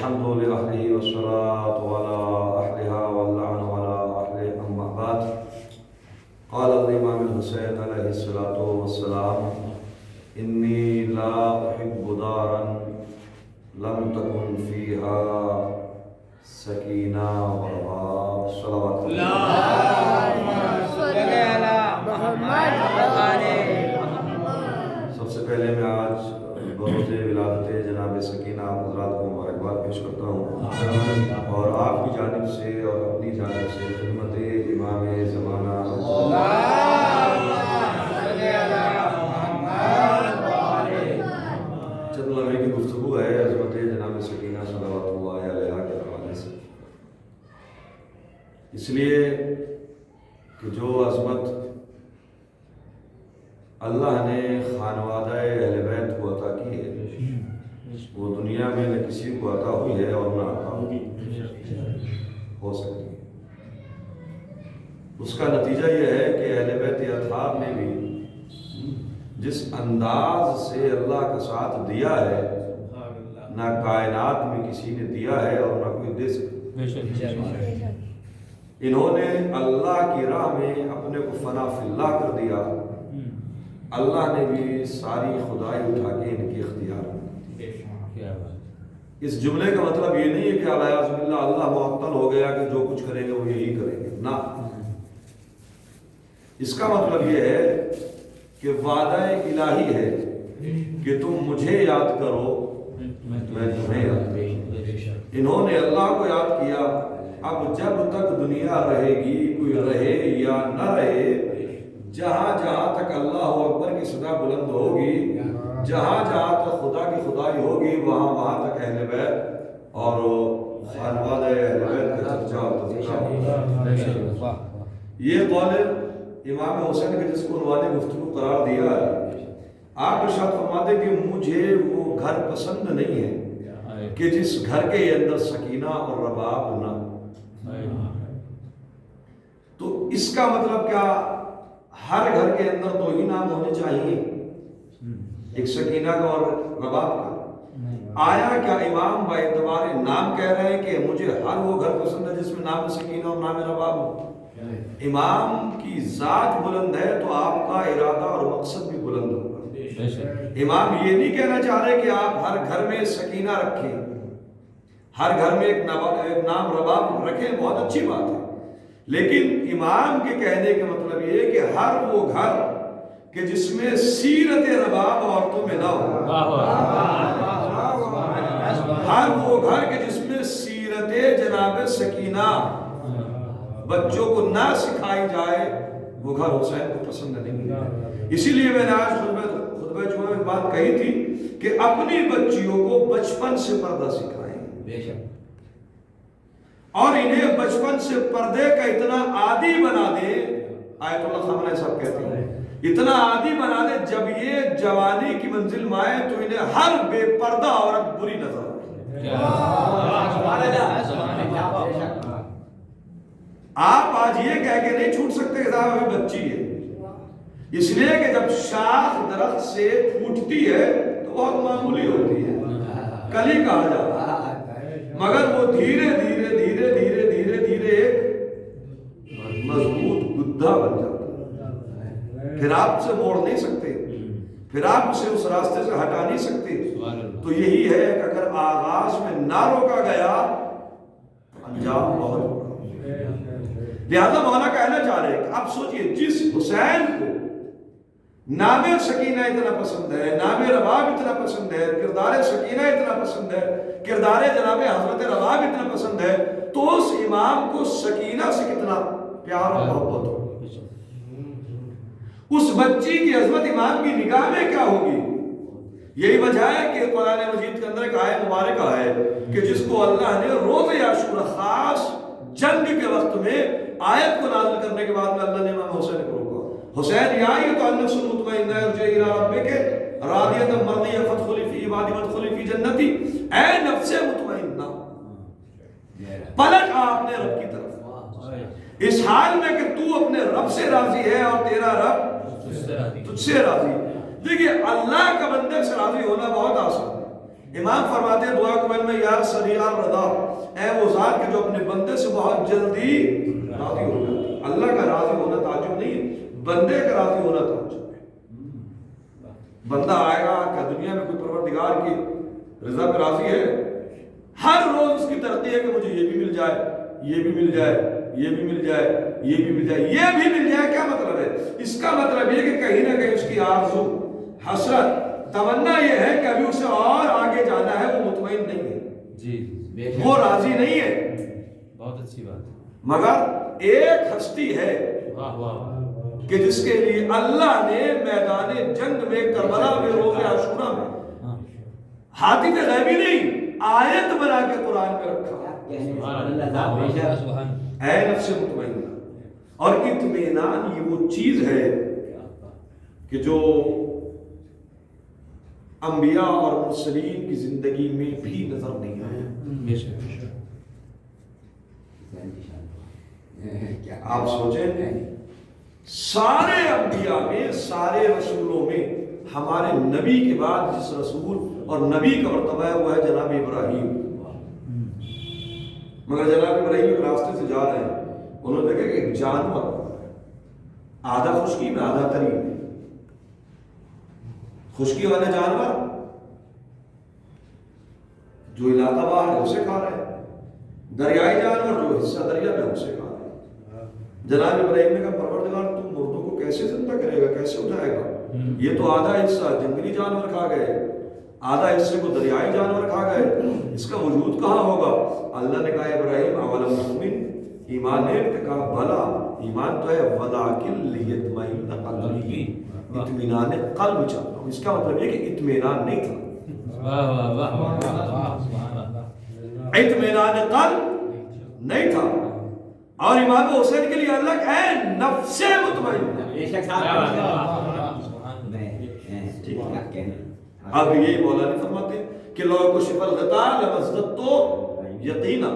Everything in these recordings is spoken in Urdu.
الحمد لأهله والصلاة على أهلها واللعن على أهله أما بعد قال الإمام الحسين عليه الصلاة والسلام إني لا أحب دارا لم تكن فيها سکینہ ورحمۃ صلوات سب سے پہلے میں آج بروز ولادت جناب سکینہ آپ حضرات کو مبارکباد پیش کرتا ہوں اور آپ کی جانب سے اور اپنی جانب سے خدمت امام زمانہ چند لمحے کی گفتگو ہے عظمت جناب سکینہ صلوات اللہ علیہا کے حوالے سے، اس لیے کہ جو عظمت اللہ نے خانوادہ اہل بیت کو عطا کی ہے وہ دنیا میں نہ کسی کو عطا ہوئی ہے اور نہ عطا ہو سکتی ہے۔ اس کا نتیجہ یہ ہے کہ اہل بیت اطہار نے بھی جس انداز سے اللہ کا ساتھ دیا ہے نہ کائنات میں کسی نے دیا ہے اور نہ کوئی دے سکتا۔ انہوں نے اللہ کی راہ میں اپنے کو فنا فی اللہ کر دیا، اللہ نے بھی ساری خدائی اٹھا کے ان کے اختیار میں۔ اس جملے کا مطلب یہ نہیں ہے کہ اعوذ باللہ اللہ معطل ہو گیا کہ جو کچھ کریں گے وہ یہی کریں گے، نہ، اس کا مطلب یہ ہے کہ وعدہ الہی ہے کہ تم مجھے یاد کرو میں تمہیں یاد کروں۔ انہوں نے اللہ کو یاد کیا، اب جب تک دنیا رہے گی، کوئی رہے یا نہ رہے، جہاں جہاں تک اللہ اکبر کی صدا بلند ہوگی، جہاں جہاں تک خدا کی خدائی ہوگی، وہاں وہاں تک اہل بیت اور خانوادہ اہل بیت کا چرچا اور تذکرہ ہوگا۔ یہ قول امام حسین کے جس کو عنوان گفتگو قرار دیا ہے، آپ ارشاد فرماتے کہ مجھے وہ گھر پسند نہیں ہے کہ جس گھر کے اندر سکینہ اور رباب نہ، تو اس کا مطلب کیا ہر گھر کے اندر دو ہی نام ہونے چاہیے، ایک سکینہ کا اور رباب کا؟ آیا کیا امام با اعتبار نام کہہ رہے ہیں کہ مجھے ہر وہ گھر پسند ہے جس میں نام سکینہ اور نام رباب ہو؟ امام کی ذات بلند ہے تو آپ کا ارادہ اور مقصد بھی بلند ہوگا۔ امام یہ نہیں کہنا چاہ رہے کہ آپ ہر گھر میں سکینہ رکھیں، ہر گھر میں ایک نام رباب رکھیں، بہت اچھی بات ہے، لیکن امام کے کہنے کا مطلب یہ ہے کہ ہر وہ گھر کہ جس میں سیرت رباب عورتوں میں نہ ہو، ہر وہ گھر کہ جس میں سیرت جناب سکینہ بچوں کو نہ سکھائی جائے، وہ گھر حسین کو پسند نہیں ہے۔ اسی لیے میں نے آج خطبہ جمعہ میں بات کہی تھی کہ اپنی بچیوں کو بچپن سے پردہ سکھائیں اور انہیں بچپن سے پردے کا اتنا عادی بنا دے، آیت اللہ خامنہ صاحب کہتے ہیں اتنا عادی بنا دے جب یہ جوانی کی منزل میں آئے تو انہیں ہر بے پردہ عورت بری نظر آئے۔ آپ آج یہ کہہ کے نہیں چھوٹ سکتے کہ صاحب ابھی بچی ہے، اس لیے کہ جب شاخ درخت سے پھوٹتی ہے تو بہت معمولی ہوتی ہے، کلی کہا جاتا ہے، مگر وہ دھیرے دھیرے دھیرے دھیرے دھیرے دھیرے ایک مضبوط گدھا بن جاتا ہے، پھر آپ سے موڑ نہیں سکتے، پھر آپ اسے اس راستے سے ہٹا نہیں سکتے۔ تو یہی ہے کہ اگر آغاز میں نہ روکا گیا انجام بہت ہوگا۔ لہذا مولانا کہنا چاہ رہے ہیں کہ آپ سوچئے جس حسین کو نام سکینہ اتنا پسند ہے، نام رباب اتنا پسند ہے، کردار سکینہ اتنا پسند ہے، کردار جناب حضرت رباب اتنا پسند ہے، تو اس امام کو سکینہ سے کتنا پیار اور محبت ہو، اس بچی کی عظمت امام کی نگاہ میں کیا ہوگی؟ یہی وجہ ہے کہ قرآن مجید کے اندر ایک آیت مبارکہ ہے کہ جس کو اللہ نے روز عاشورہ خاص جنگ کے وقت میں آیت کو نازل کرنے کے بعد میں اللہ نے امام حسین کو روکا، حسین یا آئی تو النفس المطمئنہ ارجعی الی ربک راضیۃ مرضیہ فادخلی فی عبادی وادخلی فی جنتی، اے نفس مطمئنہ پلٹ آ اپنے رب کی طرف، اس حال میں کہ تو اپنے رب سے راضی ہے اور تیرا رب تجھ سے راضی ہے۔ دیکھیے اللہ کا بندے سے راضی ہونا بہت آسان ہے، امام فرماتے ہیں دعا قبل میں یا سریع رضا، اے وہ ذات کہ جو اپنے بندے سے بہت جلدی راضی ہو جاتا ہے۔ اللہ کا راضی ہونا تعجب نہیں ہے، بندے کا راضی ہونا تعجب ہے۔ بندہ آئے گا کہ دنیا میں کوئی پروردگار کی رضا پہ راضی ہے؟ ہر روز اس کی ترقی ہے کہ مجھے یہ بھی مل جائے، یہ بھی مل جائے، یہ بھی مل جائے، یہ بھی مل جائے، یہ بھی مل جائے۔ کیا مطلب ہے اس کا؟ مطلب یہ کہ کہیں نہ کہیں اس کی آرزو، حسرت، تمنا یہ ہے کہ ابھی اسے اور آگے جانا ہے، وہ مطمئن نہیں ہے، جی وہ راضی نہیں ہے۔ بہت اچھی بات، مگر ایک ہستی ہے واہ واہ، کہ جس کے لیے اللہ نے میدان جنگ میں، کربلا میں، روز عاشورہ میں حاطب غیبی نہیں، آیت بنا کے قرآن میں رکھا۔ اے نفس مطمئنہ، اور اطمینان یہ وہ چیز ہے کہ جو انبیاء اور مرسلین کی زندگی میں بھی نظر نہیں آیا۔ آپ سوچیں، سارے انبیاء میں، سارے رسولوں میں ہمارے نبی کے بعد جس رسول اور نبی کا مرتبہ ہے وہ ہے جناب ابراہیم۔ مگر جناب ابراہیم ایک راستے سے جا رہے ہیں، انہوں نے دیکھا کہ ایک جانور آدھا خشکی میں آدھا تری میں، خشکی والے جانور جو علاقہ باہر ہے اسے کھا رہے ہیں، دریائی جانور جو حصہ دریا میں اسے کھا رہے ہیں۔ جناب ابراہیم نے کہا پروردگار تو مردوں کو کیسے زندہ کرے گا، کیسے اٹھائے گا؟ یہ تو آدھا حصہ جنگلی جانور کھا گئے، آدھا حصے کو دریائی جانور کھا گئے، اس کا وجود کہاں ہوگا؟ اللہ نے کہا ابراہیم اولم تؤمن، ایمان ہے؟ تو کہا بھلا ایمان تو ہے، ولکن لیطمئن قلبی، اطمینان قلب چاہتا ہوں۔ اس کا مطلب یہ کہ اطمینان نہیں تھا، اطمینان قلب نہیں تھا۔ اور امام حسین کے لیے اللہ اے نفس مطمئنہ، اب یہی مولا نے فرماتے کہ لو کشف الغطاء لمزددت یقینا،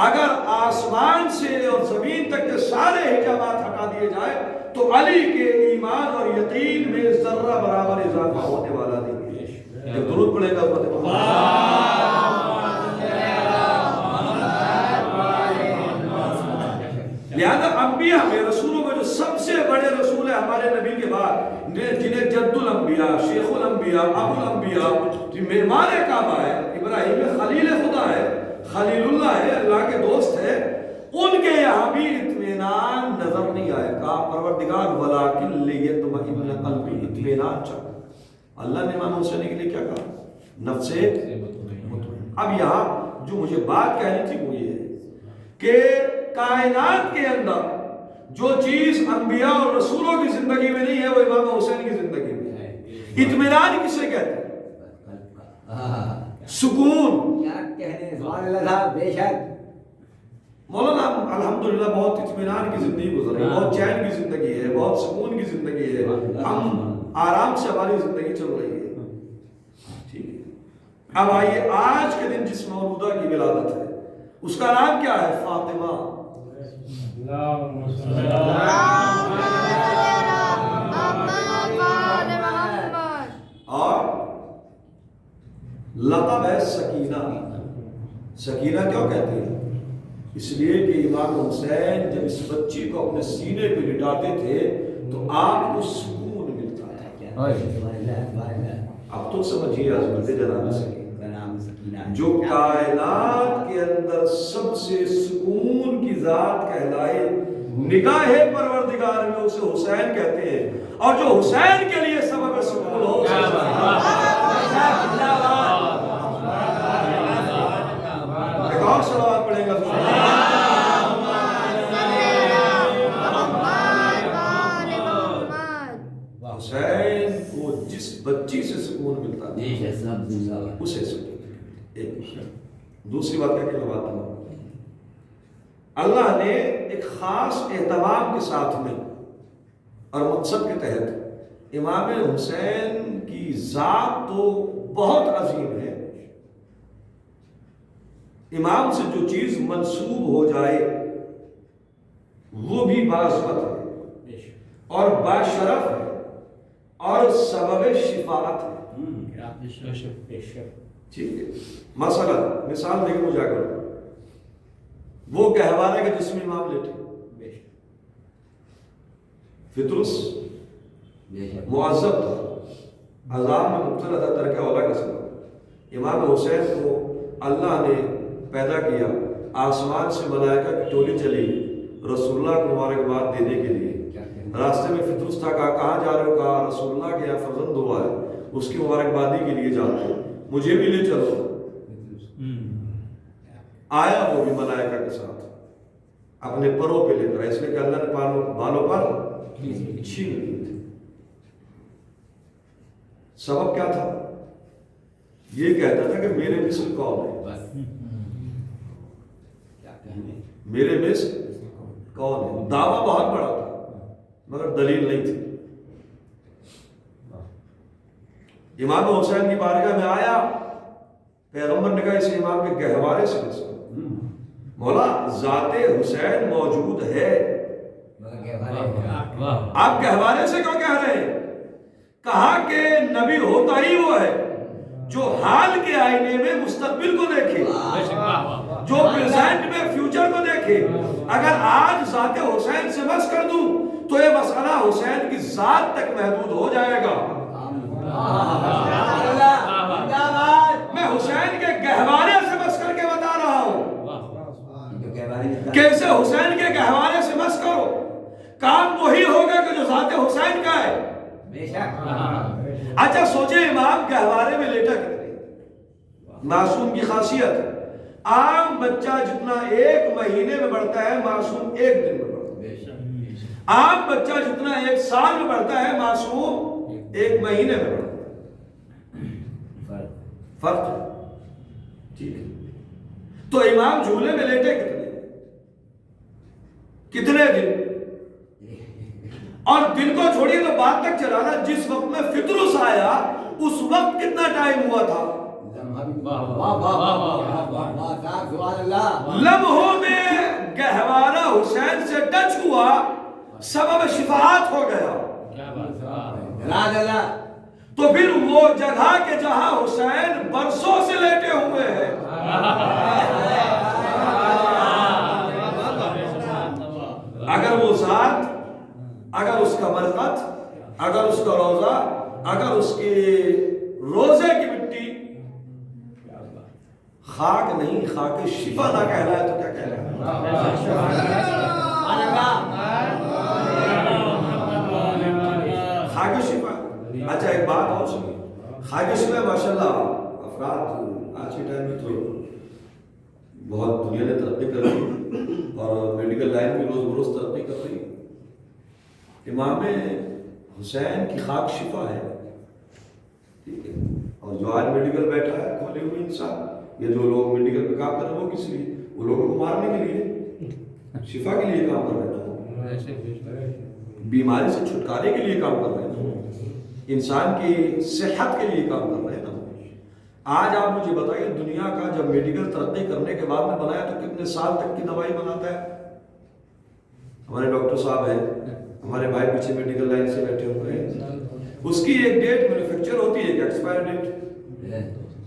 اگر آسمان سے اور زمین تک کے سارے حجابات ہٹا دیے جائے تو علی کے ایمان اور یقین میں ذرہ برابر اضافہ ہونے والا نہیں ہے۔ ایک درود پڑھے گا لہذا انبیاء میں، رسولوں میں جو سب سے بڑے رسول ہیں ہمارے نبی کے بعد، جنہیں جد الانبیاء، شیخ الانبیاء، ابو الانبیاء، معمار کعبہ ہے، ابراہیم خلیل خدا ہے، خلیل اللہ ہے، اللہ کے دوست ہے، ان کے یہاں بھی اطمینان نظر نہیں آئے۔ کہا پروردگار ولکن لیطمئن قلبی، اطمینان چاہتا۔ اللہ نے امام حسین کے لیے کیا کہا؟ نفس مطمئنہ۔ اب یہاں جو مجھے بات کہنی تھی وہ یہ ہے کہ کائنات کے اندر جو چیز انبیاء اور رسولوں کی زندگی میں نہیں ہے وہ امام حسین کی زندگی میں ہے۔ اطمینان کسے کہتے ہیں؟ سکون۔ بے شک مولانا الحمدللہ بہت اطمینان کی زندگی گزر رہی ہے، بہت چین کی زندگی ہے، بہت سکون کی زندگی ہے، ہم آرام سے ہماری زندگی چل رہی ہے، ٹھیک ہے۔ اب آئیے آج کے دن جس مولودہ کی ولادت ہے اس کا نام کیا ہے؟ فاطمہ۔ اور لقب ہے سکینہ۔ سکینہ کیوں کہتے ہیں؟ اس لیے کہ امام حسین جب اس بچی کو اپنے سینے پہ لٹاتے تھے تو آپ کو سکون ملتا تھا۔ اب تو سمجھیے عظمت جناب سکینہ، جو کائنات کے اندر سب سے سکون کی ذات کہلائے، نگاہ پروردگار میں اسے حسین کہتے ہیں، اور جو حسین کے لیے سبب سکون ہو ایک اور صلوات پڑھے گا حسین کو جس بچی سے سکون ملتا تھا اسے سکون۔ ایک دوسری بات ہے کہ میں بات کروں، اللہ نے ایک خاص اہتمام کے ساتھ میں اور مقصد کے تحت امام حسین کی ذات تو بہت عظیم ہے، امام سے جو چیز منسوب ہو جائے وہ بھی باعظمت ہے اور باشرف ہے اور سبب شفاعت ہے۔ ٹھیک ہے، مثلا مثال دے کے مجھا کرو، وہ گہوارے کے جسم امام لیٹے، فطرس معذب تھا، عذاب میں مبتلا تھا ترک اولا کے سبب، امام حسین کو اللہ نے پیدا کیا، آسمان سے ملائکہ کی ٹولی چلی رسول اللہ کو مبارکباد دینے کے لیے، راستے میں فطرس تھا، کہا کہاں جا رہے ہو؟ کہا رسول اللہ کے یہاں فرزند ہوا ہے، اس کی مبارکبادی کے لیے جاتے ہیں، مجھے بھی لے چلو۔ آیا وہ بھی ملائکہ کے ساتھ اپنے پروں پہ لے کر، اس لیے کہ اللہ نے بالوں پر چھین لیے تھے۔ سبب کیا تھا؟ یہ کہتا تھا کہ میرے مثل کون ہے، میرے مثل کون ہے۔ دعویٰ بہت بڑا تھا مگر دلیل نہیں تھی۔ امام حسین کی بارگاہ میں آیا، پیغمبر نے کہا اس امام کے گہوارے سے بس مولا ذات حسین موجود ہے، آپ گہوارے سے کیوں کہہ رہے ہیں؟ کہا کہ نبی ہوتا ہی وہ ہے جو حال کے آئینے میں مستقبل کو دیکھے، جو پریزنٹ میں فیوچر کو دیکھے۔ اگر آج ذات حسین سے بس کر دوں تو یہ مسئلہ حسین کی ذات تک محدود ہو جائے گا۔ میں حسین کے گہوارے سے بس کر کے بتا رہا ہوں، کیسے حسین کے گہوارے سے بس کرو، کام وہی ہوگا کہ جو ذات حسین کا ہے۔ اچھا سوچے امام گہوارے میں لیٹا کتنے، معصوم کی خاصیت عام بچہ جتنا ایک مہینے میں بڑھتا ہے معصوم ایک دن میں بڑھتا ہے، عام بچہ جتنا ایک سال میں بڑھتا ہے معصوم ایک مہینے میں بڑھتا ہے، فرق ٹھیک ہے۔ تو امام جھولے میں لیٹے کتنے دن، اور دن کو چھوڑیے تو بات تک چلانا، جس وقت میں فطرس آیا اس وقت کتنا ٹائم ہوا تھا؟ لمحوں میں گہوارہ حسین سے ٹچ ہوا، سبب شفاعت ہو گیا۔ تو پھر وہ جگہ کے جہاں حسین برسوں سے لیٹے ہوئے ہیں، اگر وہ ذات، اگر اس کا مرقد، اگر اس کا روزہ، اگر اس کے روزے کی مٹی خاک نہیں خاک شفا نہ کہلائے تو کیا کہلائے؟ خاک شفا۔ اچھا ایک بات اور سنیے، خاک شفا ماشاءاللہ افراد آج کے ٹائم میں تو بہت دنیا نے ترقی کر رہی اور میڈیکل لائن بھی روز بروز ترقی کر رہی ہے۔ امام حسین کی خاک شفا ہے، ٹھیک ہے، اور جو آج میڈیکل بیٹھا ہے کھولے ہوئے انسان، یہ جو لوگ میڈیکل پہ کام کر رہے ہیں وہ کس لیے؟ وہ لوگوں کو مارنے کے لیے، شفا کے لیے کام کر رہے ہیں، بیماری سے چھٹکارے کے لیے کام کر رہے ہیں، انسان کی صحت کے لیے کام کر رہے ہیں نا۔ آج آپ مجھے بتائیے دنیا کا جب میڈیکل ترقی کرنے کے بعد میں بنایا تو کتنے سال تک کی دوائی بناتا ہے؟ ہمارے ڈاکٹر صاحب ہیں، ہمارے بھائی پیچھے میڈیکل لائن سے بیٹھے ہوئے ہیں، اس کی ایک ڈیٹ مینوفیکچر ہوتی ہے، ایک ایکسپائر ڈیٹ،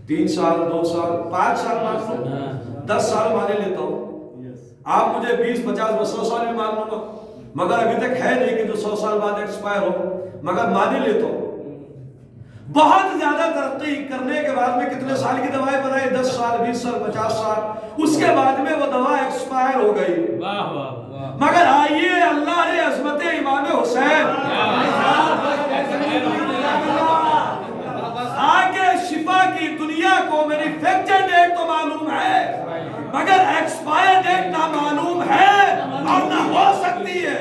3 سال 2 سال 5 سال مان لو، 10 سال مانے لیتا ہوں، آپ مجھے 20 50 100 سال بھی مان لوں گا، مگر ابھی تک ہے نہیں کہ جو 100 سال بعد ایکسپائر ہو، مگر مانے لیتا ہوں۔ بہت زیادہ ترقی کرنے کے بعد میں کتنے سال کی دوائی بنائی؟ 10 سال 20 سال 50 سال، اس کے بعد میں وہ دوا ایکسپائر ہو گئی۔ مگر آئیے اللہ نے عظمت امام حسین آگے شفا کی دنیا کو مینوفیکچر ڈیٹ تو معلوم ہے مگر ایکسپائر ڈیٹ نہ معلوم ہے اور نہ ہو سکتی ہے۔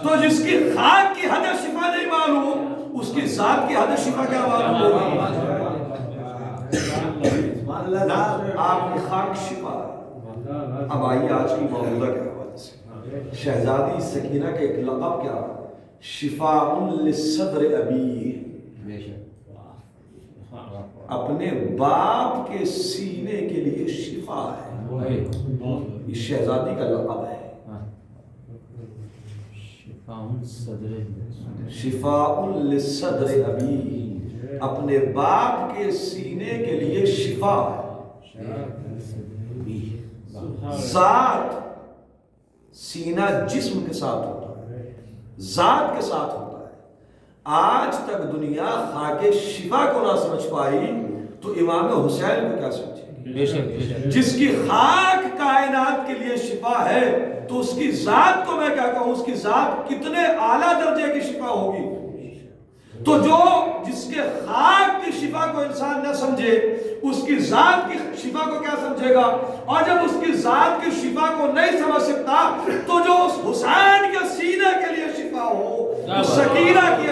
تو جس کی خاک کی حد شفا نہیں معلوم، اس کی ذات کی حد شفا کیا معلوم ہوگی؟ آپ کی خاک شفا۔ اب آئیے آج کی موضوع کے حوالے سے، شہزادی سکینہ کے ایک لقب کیا؟ شفاء للصدر ابی، اپنے باپ کے سینے کے لیے شفا ہے، یہ شہزادی کا لقب ہے۔ شفاء للصدر ابی، اپنے باپ کے سینے کے لیے شفا ہے۔ ذات سینہ جسم کے ساتھ ہوتا ہے، ذات کے ساتھ ہوتا ہے۔ آج تک دنیا خاک شفا کو نہ سمجھ پائی تو امام حسین کو کیا سمجھے؟ جس کی خاک کائنات کے لیے شفا ہے تو اس کی ذات کو میں کیا کہوں، اس کی ذات کتنے اعلیٰ درجے کی شفا ہوگی۔ تو جو جس کے خاک کی شفا کو انسان نہ سمجھے اس کی ذات کی شفا کو کیا سمجھے گا؟ اور جب اس کی ذات کی شفا کو نہیں سمجھ سکتا تو جو اس حسین کے سینے کے لیے شفا ہو، اس سکینہ کی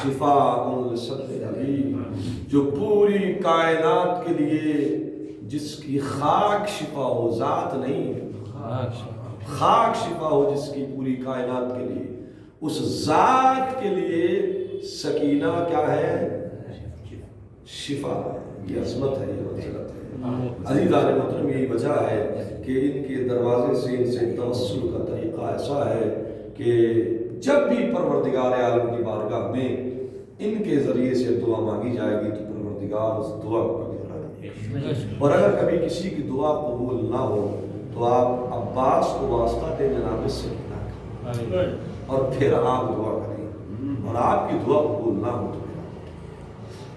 شفاء للصدر ابی، جو پوری کائنات کے لیے جس کی خاک شفا ہو، ذات نہیں، خاک شفا ہو جس کی پوری کائنات کے لیے، اس ذات کے لیے سکینہ کیا ہے؟ شفا ہے۔ یہ عظمت ہے، یہ منزلت ہے۔ عزیزان محترم، یہی وجہ ہے کہ ان کے دروازے سے ان سے توسل کا طریقہ ایسا ہے کہ جب بھی پروردگار عالم کی بارگاہ میں ان کے ذریعے سے دعا مانگی جائے گی تو پروردگار اس دعا کو قبول کرے گا۔ اور اگر کبھی کسی کی دعا قبول نہ ہو تو آپ عباس کو واسطہ دے جناب سکینہ کا، اور پھر آپ دعا کریں، اور آپ کی دعا قبول نہ ہو تو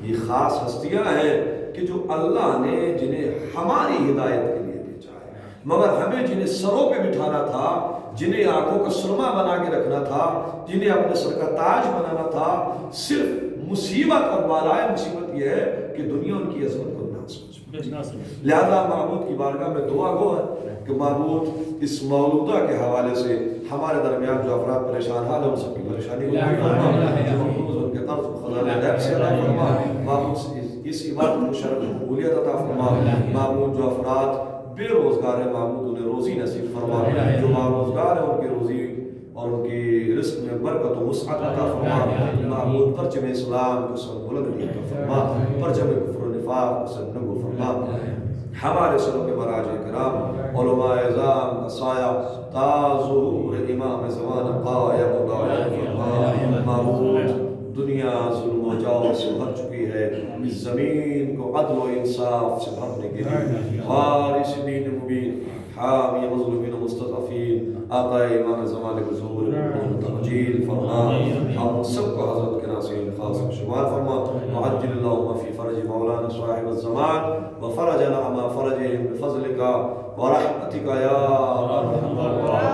یہ خاص ہستیاں ہیں کہ جو اللہ نے جنہیں ہماری ہدایت کے لیے بھیجا ہے، مگر ہمیں جنہیں سروں پہ بٹھانا تھا، جنہیں آنکھوں کا سرما بنا کے رکھنا تھا، جنہیں اپنے سر کا تاج بنانا تھا، صرف مصیبت اور بالائے مصیبت یہ ہے کہ دنیا ان کی عظمت کو نہ سمجھ۔ لہذا معبود کی بارگاہ میں دعا گو ہے کہ معبود اس مولودہ کے حوالے سے ہمارے درمیان جو افراد پریشان حال ہیں ان سب کی پریشانی کو دور فرما، جو مقبوض ان کے قرض کو خزانہ غیب سے عطا فرما، معبود اس عبادت کو شرف و قبولیت عطا فرما۔ معبود جو افراد بے روزگار ہیں معبود انہیں روزی نصیب فرما، جو باروزگار ہیں ان کی روزی اور ان کی رزق میں برکت و وسعت عطا فرما۔ معبود پرچم اسلام کو سر بلند عطا فرما، پرچم کفر و نفاق کو سر نگو فرما۔ ہمارے سروں کے مراجع کرام، علماء اعظام کا سایہ تا ظہور امام زمان قائم و دائم فرما۔ معبود دنیا ظلم و جور سے بھر چکی ہے، اس زمین کو عدل و انصاف سے بھرنے کے لیے وارث دین مبین، حامی مظلومین و مستضعفین، آقا امام زمان کے ظہور تمجیل فرما۔ ہم سب کو حضرت کے ناصرین خاص شمار فرما۔ وعجل اللہم فی فرج مولانا صاحب الزمان وفرجنا ما فرجهم بفضلک ورحمتک یا ارحم الراحمین۔